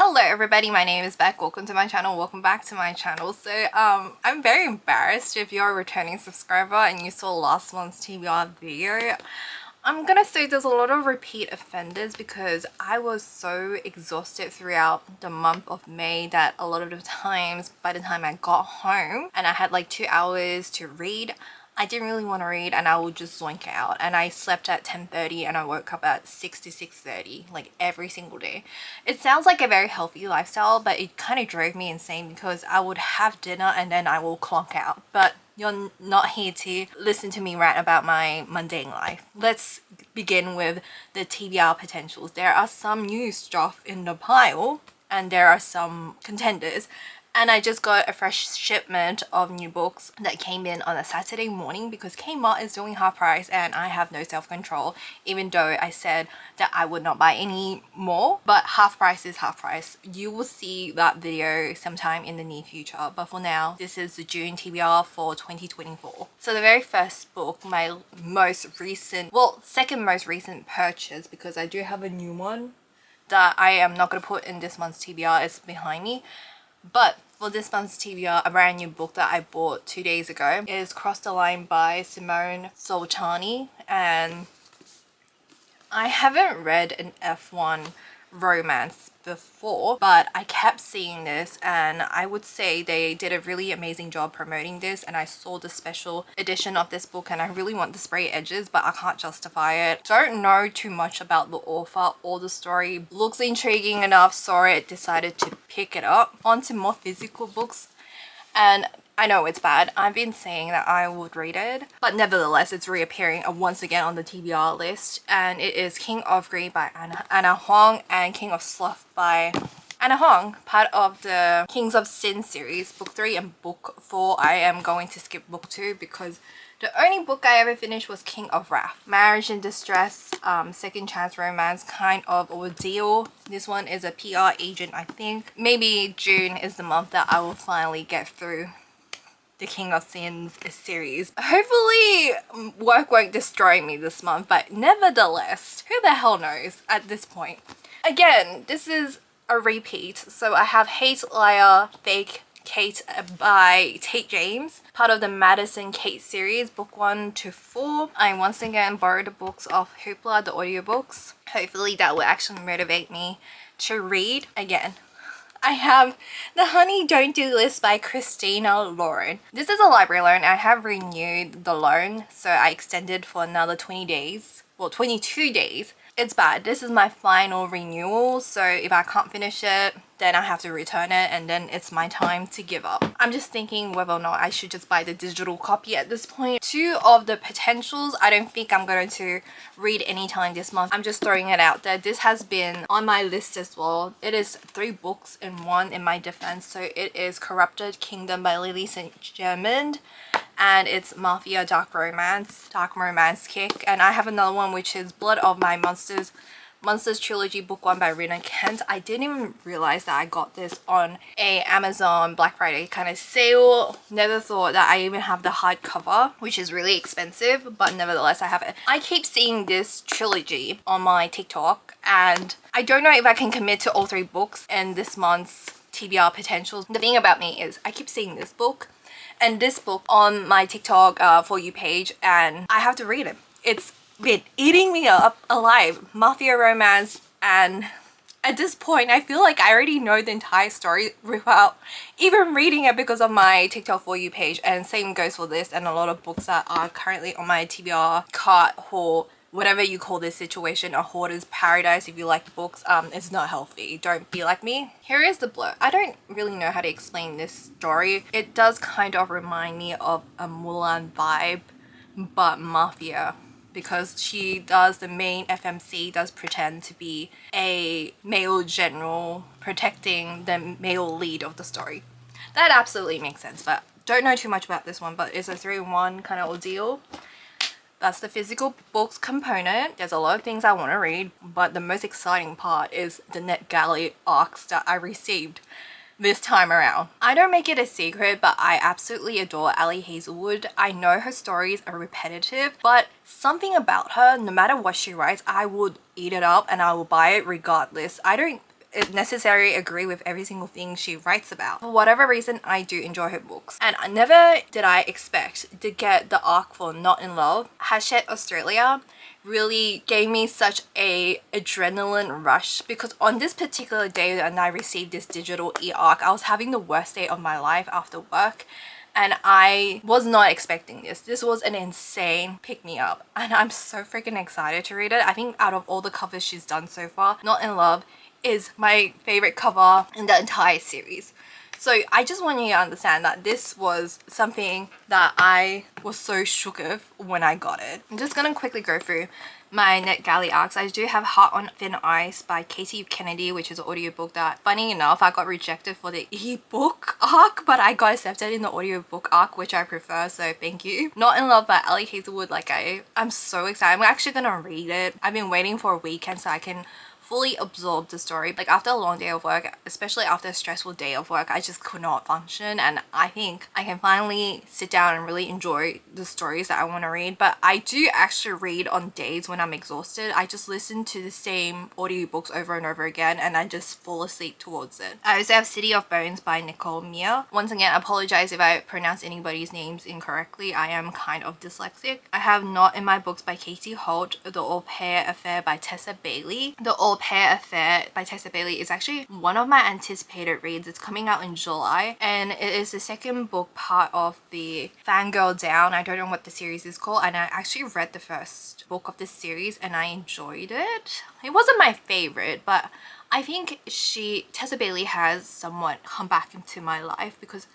Hello everybody, my name is Beck. Welcome to my channel. Welcome back to my channel. So I'm very embarrassed if you're a returning subscriber and you saw last month's TBR video. I'm gonna say there's a lot of repeat offenders because I was so exhausted throughout the month of May that a lot of the times by the time I got home and I had like 2 hours to read, I didn't really want to read and I would just zoink out, and I slept at 10:30 and I woke up at 6 to 6:30 like every single day. It sounds like a very healthy lifestyle, but it kind of drove me insane because I would have dinner and then I will clock out. But you're not here to listen to me rant about my mundane life. Let's begin with the TBR potentials. There are some new stuff in the pile and there are some contenders. And I just got a fresh shipment of new books that came in on a Saturday morning because Kmart is doing half price and I have no self-control, even though I said that I would not buy any more. But half price is half price. You will see that video sometime in the near future. But for now, this is the June TBR for 2024. So the very first book, my most recent, well, second most recent purchase, because I do have a new one that I am not going to put in this month's TBR, it's behind me. But for this month's TBR, a brand new book that I bought 2 days ago is Cross the Line by Simone Soltani, and I haven't read an F1 romance before, but I kept seeing this and I would say they did a really amazing job promoting this, and I saw the special edition of this book and I really want the spray edges, but I can't justify it. Don't know too much about the author or the story. Looks intriguing enough, so I decided to pick it up. On to more physical books, and I know it's bad. I've been saying that I would read it, but nevertheless it's reappearing once again on the TBR list, and it is King of Greed by Anna Huang and King of Sloth by Anna Huang, part of the Kings of Sin series, book 3 and book 4. I am going to skip book 2 because the only book I ever finished was King of Wrath. Marriage in distress, second chance romance kind of ordeal. This one is a PR agent, I think. Maybe June is the month that I will finally get through the King of Sins series. Hopefully work won't destroy me this month, but nevertheless, who the hell knows at this point. Again, this is a repeat. So I have Hate, Liar, Fake, Kate by Tate James, part of the Madison Kate series, book 1 to 4. I once again borrowed the books of Hoopla, the audiobooks. Hopefully that will actually motivate me to read again. I have The Honey Don't Do list by Christina Lauren. This is a library loan. I have renewed the loan, so I extended for another 20 days. Well, 22 days. It's bad. This is my final renewal, so if I can't finish it, then I have to return it, and then it's my time to give up. I'm just thinking whether or not I should just buy the digital copy at this point. 2 of the potentials, I don't think I'm going to read anytime this month. I'm just throwing it out there. This has been on my list as well. It is 3 books in one in my defense. So it is Corrupted Kingdom by Lily St. Germain, and it's Mafia Dark Romance Kick. And I have another one which is Blood of My Monsters Trilogy, book 1 by Rina Kent. I didn't even realize that I got this on a Amazon Black Friday kind of sale. Never thought that I even have the hardcover, which is really expensive, but nevertheless I have it. I keep seeing this trilogy on my TikTok and I don't know if I can commit to all 3 books in this month's TBR potentials. The thing about me is I keep seeing this book and this book on my TikTok For You page, and I have to read it. It's been eating me up alive. Mafia romance, and at this point I feel like I already know the entire story without even reading it because of my TikTok For You page. And same goes for this and a lot of books that are currently on my TBR cart haul, whatever you call this situation, a hoarder's paradise. If you like books, it's not healthy. Don't be like me. Here is the blurb. I don't really know how to explain this story. It does kind of remind me of a Mulan vibe, but mafia, because she does, the main FMC does pretend to be a male general protecting the male lead of the story. That absolutely makes sense, but don't know too much about this one, but it's a 3-in-1 kind of ordeal. That's the physical books component. There's a lot of things I want to read, but the most exciting part is the NetGalley arcs that I received this time around. I don't make it a secret, but I absolutely adore Ali Hazelwood. I know her stories are repetitive, but something about her, no matter what she writes, I would eat it up and I will buy it regardless. I don't necessarily agree with every single thing she writes about. For whatever reason, I do enjoy her books. And never did I expect to get the arc for Not in Love. Hashtag Australia really gave me such a adrenaline rush, because on this particular day when I received this digital e-arc, I was having the worst day of my life after work. And I was not expecting this. This was an insane pick-me-up. And I'm so freaking excited to read it. I think out of all the covers she's done so far, Not in Love is my favorite cover in the entire series. So I just want you to understand that this was something that I was so shook of when I got it. I'm just gonna quickly go through my NetGalley arcs. I do have Heart on Thin Ice by Katie Kennedy, which is an audiobook that, funny enough, I got rejected for the ebook arc, but I got accepted in the audiobook arc, which I prefer, so thank you. Not in Love by Ali Hazelwood. Like, I'm so excited. I'm actually gonna read it. I've been waiting for a weekend so I can fully absorb the story. Like, after a long day of work, especially after a stressful day of work, I just could not function, and I think I can finally sit down and really enjoy the stories that I want to read. But I do actually read on days when I'm exhausted. I just listen to the same audiobooks over and over again, and I just fall asleep towards it. I also have City of Bones by Nicole Meie. Once again, I apologize if I pronounce anybody's names incorrectly. I am kind of dyslexic. I have Not in My Books by Katie Holt, The Au Pair Affair by Tessa Bailey. The Au Pair Affair by Tessa Bailey is actually one of my anticipated reads. It's coming out in July, and it is the second book part of the Fangirl Down. I don't know what the series is called, and I actually read the first book of this series and I enjoyed it. It wasn't my favorite, but I think Tessa Bailey has somewhat come back into my life, because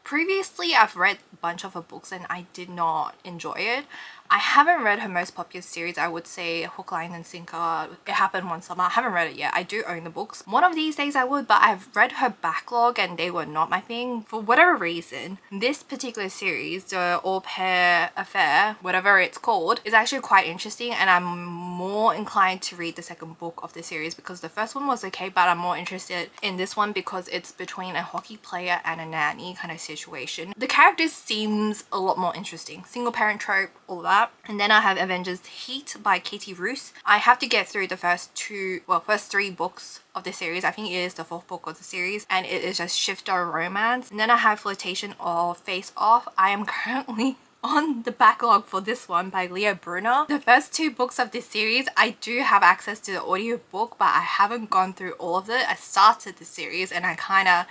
previously I've read a bunch of her books and I did not enjoy it. I haven't read her most popular series. I would say Hook, Line and Sinker, It Happened One Summer. I haven't read it yet. I do own the books. One of these days I would, but I've read her backlog and they were not my thing. For whatever reason, this particular series, the Au Pair Affair, whatever it's called, is actually quite interesting, and I'm more inclined to read the second book of the series, because the first one was okay, but I'm more interested in this one because it's between a hockey player and a nanny kind of situation. The characters seems a lot more interesting. Single parent trope, all that. And then I have Avengers Heat by Katie Roos. I have to get through the first three books of the series. I think it is the fourth book of the series, and it is just shifter romance. And then I have Flirtation or Face Off. I am currently on the backlog for this one by Leah Brunner. The first two books of this series, I do have access to the audiobook, but I haven't gone through all of it. I started the series and I kind of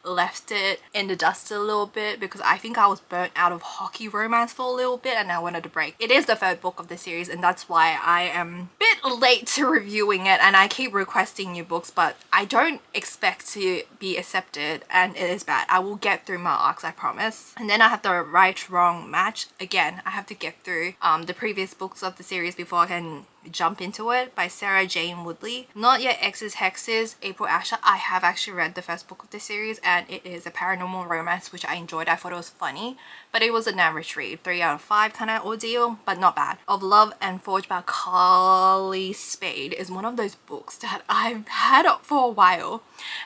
left it in the dust a little bit because I think I was burnt out of hockey romance for a little bit and I wanted a break. It is the third book of the series, and that's why I am a bit late to reviewing it, and I keep requesting new books, but I don't expect to be accepted, and it is bad. I will get through my arcs, I promise. And then I have the Right Wrong Match. Again, I have to get through the previous books of the series before I can jump into it, by Sarah Jane Woodley. Not Yet Exes Hexes, April Asher. I have actually read the first book of the series, and it is a paranormal romance which I enjoyed. I thought it was funny, but it was an average read. 3 out of 5 kind of ordeal, but not bad. Of Love and Forge by Carly Spade is one of those books that I've had for a while,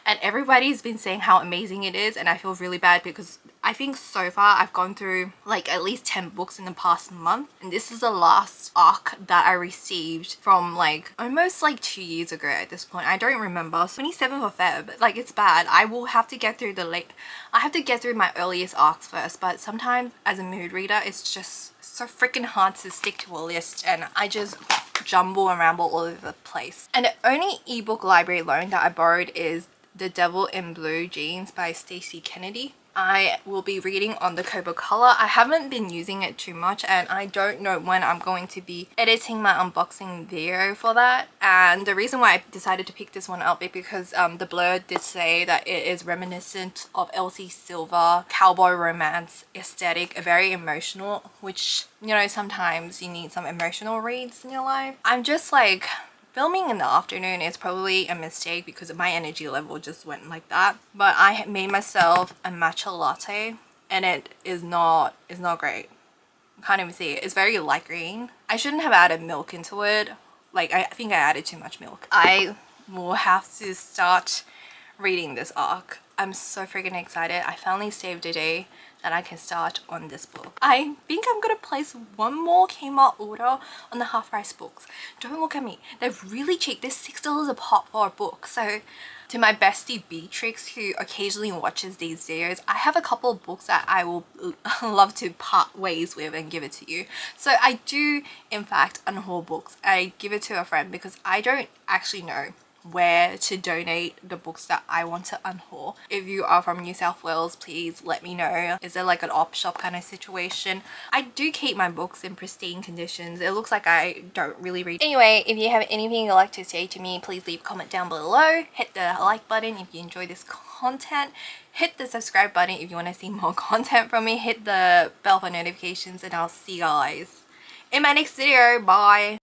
and everybody's been saying how amazing it is, and I feel really bad because I think so far I've gone through like at least 10 books in the past month, and this is the last arc that I received from like almost like 2 years ago at this point. I don't remember. 27th of Feb. Like, it's bad. I will have to get through I have to get through my earliest arcs first, but sometimes as a mood reader it's just so freaking hard to stick to a list, and I just jumble and ramble all over the place. And the only ebook library loan that I borrowed is The Devil in Blue Jeans by Stacey Kennedy. I will be reading on the Kobo color. I haven't been using it too much, and I don't know when I'm going to be editing my unboxing video for that. And the reason why I decided to pick this one up is because the blurb did say that it is reminiscent of Elsie Silver cowboy romance aesthetic, very emotional, which, you know, sometimes you need some emotional reads in your life. I'm just like, filming in the afternoon is probably a mistake because my energy level just went like that. But I made myself a matcha latte, and it is not great. I can't even see it. It's very light green. I shouldn't have added milk into it. Like, I think I added too much milk. I will have to start reading this arc. I'm so freaking excited. I finally saved a day that I can start on this book. I think I'm gonna place one more Kmart order on the half price books. Don't look at me. They're really cheap. They're $6 a pop for a book. So To my bestie Beatrix, who occasionally watches these videos, I have a couple of books that I will love to part ways with and give it to you. So I do in fact unhaul books. I give it to a friend because I don't actually know where to donate the books that I want to unhaul. If you are from New South Wales, please let me know. Is there like an op shop kind of situation? I do keep my books in pristine conditions. It looks like I don't really read. Anyway, if you have anything you'd like to say to me, please leave a comment down below. Hit the like button if you enjoy this content. Hit the subscribe button if you want to see more content from me. Hit the bell for notifications, and I'll see you guys in my next video. Bye.